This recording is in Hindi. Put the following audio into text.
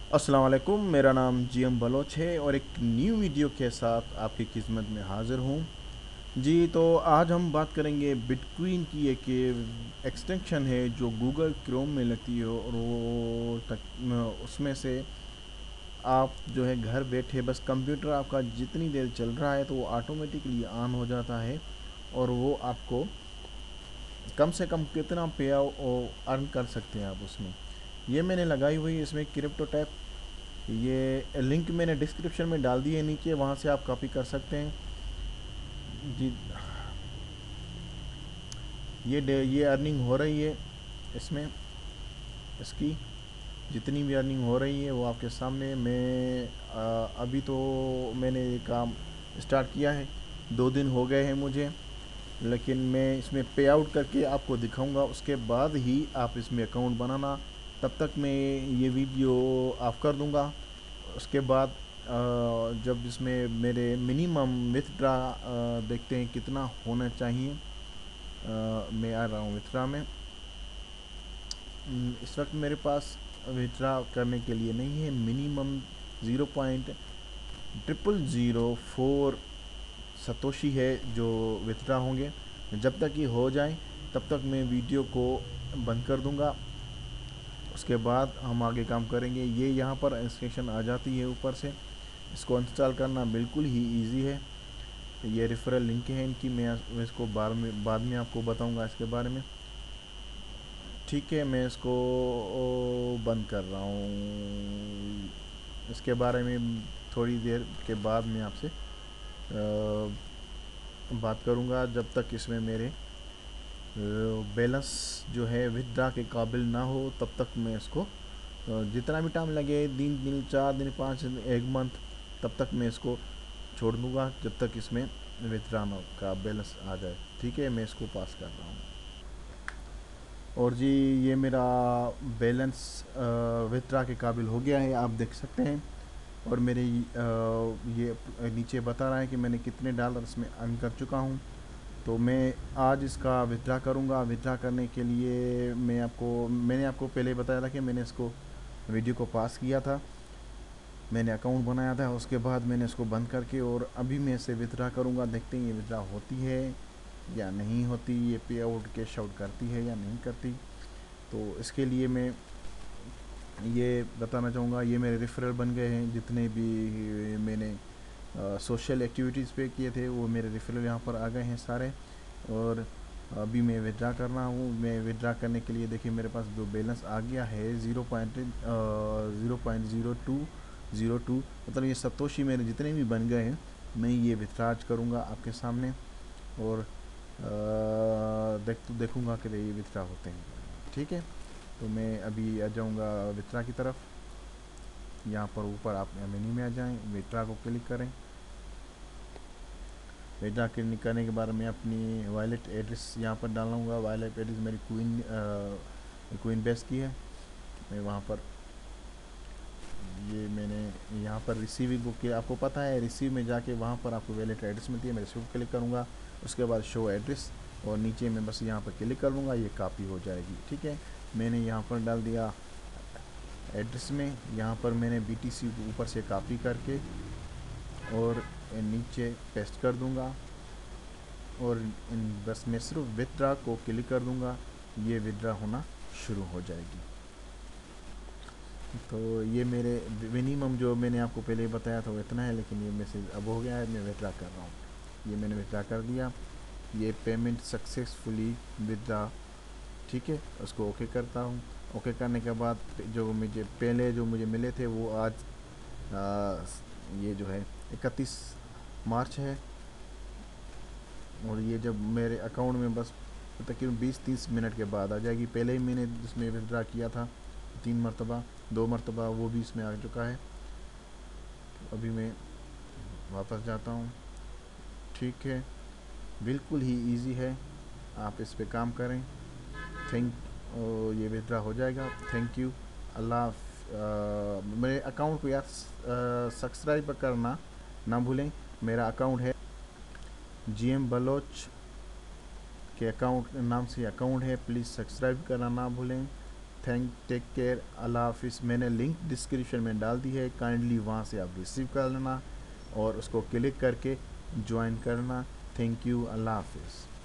अस्सलाम वालेकुम, मेरा नाम जीएम बलोच है और एक न्यू वीडियो के साथ आपकी खिदमत में हाज़िर हूँ। जी, तो आज हम बात करेंगे बिटकॉइन की एक एक्सटेंशन है जो गूगल क्रोम में लगती है और वो तक उसमें से आप जो है घर बैठे बस कंप्यूटर आपका जितनी देर चल रहा है तो वो ऑटोमेटिकली ऑन हो जाता है और वो आपको कम से कम कितना पे अर्न कर सकते हैं आप उसमें। ये मैंने लगाई हुई है इसमें क्रिप्टो टैप। ये लिंक मैंने डिस्क्रिप्शन में डाल दी है नीचे, वहाँ से आप कॉपी कर सकते हैं। जी, ये अर्निंग हो रही है इसमें। इसकी जितनी भी अर्निंग हो रही है वो आपके सामने। मैं अभी तो मैंने ये काम स्टार्ट किया है, 2 दिन हो गए हैं मुझे, लेकिन मैं इसमें पे आउट करके आपको दिखाऊंगा, उसके बाद ही आप इसमें अकाउंट बनाना। तब तक मैं ये वीडियो ऑफ कर दूंगा। उसके बाद जब इसमें मेरे मिनिमम विथड्रा देखते हैं कितना होना चाहिए। मैं आ रहा हूँ विथड्रा में। इस वक्त मेरे पास विथड्रा करने के लिए नहीं है। मिनिमम 0.0004 सतोशी है जो विथड्रा होंगे। जब तक ये हो जाए तब तक मैं वीडियो को बंद कर दूंगा। उसके बाद हम आगे काम करेंगे। ये यहाँ पर इंस्ट्रक्शन आ जाती है ऊपर से। इसको इंस्टॉल करना बिल्कुल ही इजी है। ये रेफरल लिंक है इनकी, मैं इसको बाद में आपको बताऊंगा इसके बारे में। ठीक है, मैं इसको बंद कर रहा हूँ। इसके बारे में थोड़ी देर के बाद मैं आपसे बात करूंगा। जब तक इसमें मेरे बैलेंस जो है विथड्रा के काबिल ना हो तब तक मैं इसको जितना भी टाइम लगे, 3 दिन 4 दिन 5 दिन 1 मंथ, तब तक मैं इसको छोड़ दूंगा जब तक इसमें विथड्रा का बैलेंस आ जाए। ठीक है, मैं इसको पास कर रहा हूँ। और जी, ये मेरा बैलेंस विथड्रा के काबिल हो गया है, आप देख सकते हैं। और मेरे ये नीचे बता रहा है कि मैंने कितने डॉलर इसमें अर्न कर चुका हूँ। तो मैं आज इसका विथड्रा करूँगा। विथड्रा करने के लिए मैंने आपको पहले बताया था कि मैंने इसको वीडियो को पास किया था, मैंने अकाउंट बनाया था, उसके बाद मैंने इसको बंद करके और अभी मैं इसे विथड्रा करूँगा। देखते हैं ये विथड्रा होती है या नहीं होती, ये पे आउट कैश आउट करती है या नहीं करती। तो इसके लिए मैं ये बताना चाहूँगा, ये मेरे रेफरल बन गए हैं। जितने भी मैंने सोशल एक्टिविटीज़ पे किए थे वो मेरे रेफरल यहाँ पर आ गए हैं सारे। और अभी मैं विड्रा करना हूँ। मैं विड्रा करने के लिए देखिए मेरे पास जो बैलेंस आ गया है 0.0202, मतलब ये सतोशी मेरे जितने भी बन गए हैं मैं ये विथड्रा करूँगा आपके सामने। और देखूँगा कि ये विथड्रा होते हैं। ठीक है, तो मैं अभी आ जाऊँगा विथड्रा की तरफ। यहाँ पर ऊपर आप मेन्यू में आ जाएं, विथड्रा को क्लिक करें। विथड्रा क्लिक करने के बाद मैं अपनी वॉलेट एड्रेस यहाँ पर डालूँगा। वॉलेट एड्रेस मेरी क्वीन बेस की है। मैं वहाँ पर ये मैंने यहाँ पर रिसीविंग को, आपको पता है रिसीव में जाके वहाँ पर आपको वॉलेट एड्रेस मिलती है। मैं रिसीव क्लिक करूँगा, उसके बाद शो एड्रेस और नीचे में बस यहाँ पर क्लिक कर लूँगा, ये कॉपी हो जाएगी। ठीक है, मैंने यहाँ पर डाल दिया एड्रेस में। यहाँ पर मैंने BTC को ऊपर से कॉपी करके और नीचे पेस्ट कर दूँगा और बस मैं सिर्फ विथड्रा को क्लिक कर दूँगा, ये विथड्रा होना शुरू हो जाएगी। तो ये मेरे मिनिमम जो मैंने आपको पहले बताया था वो इतना है, लेकिन ये मैसेज अब हो गया है, मैं विथड्रा कर रहा हूँ। ये मैंने विथड्रा कर दिया, ये पेमेंट सक्सेसफुली विथड्रा। ठीक है, उसको ओके करता हूँ। ओके करने के बाद जो मुझे पहले जो मुझे मिले थे वो आज ये जो है 31 मार्च है। और ये जब मेरे अकाउंट में बस तकरीबन 20-30 मिनट के बाद आ जाएगी। पहले ही मैंने इसमें विथड्रा किया था 3 मरतबा, 2 मरतबा, वो भी इसमें आ चुका है। तो अभी मैं वापस जाता हूँ। ठीक है, बिल्कुल ही इजी है, आप इस पे काम करें। थैंक ये विथड्रा हो जाएगा। Thank you. अल्लाह मेरे अकाउंट को यार सब्सक्राइब करना ना भूलें। मेरा अकाउंट है GM बलोच के अकाउंट नाम से अकाउंट है, प्लीज़ सब्सक्राइब करना ना भूलें। टेक केयर, अल्लाह हाफिज़। मैंने लिंक डिस्क्रिप्शन में डाल दी है, काइंडली वहाँ से आप रिसीव कर लेना और उसको क्लिक करके ज्वाइन करना। थैंक यू, अल्लाह हाफिज़।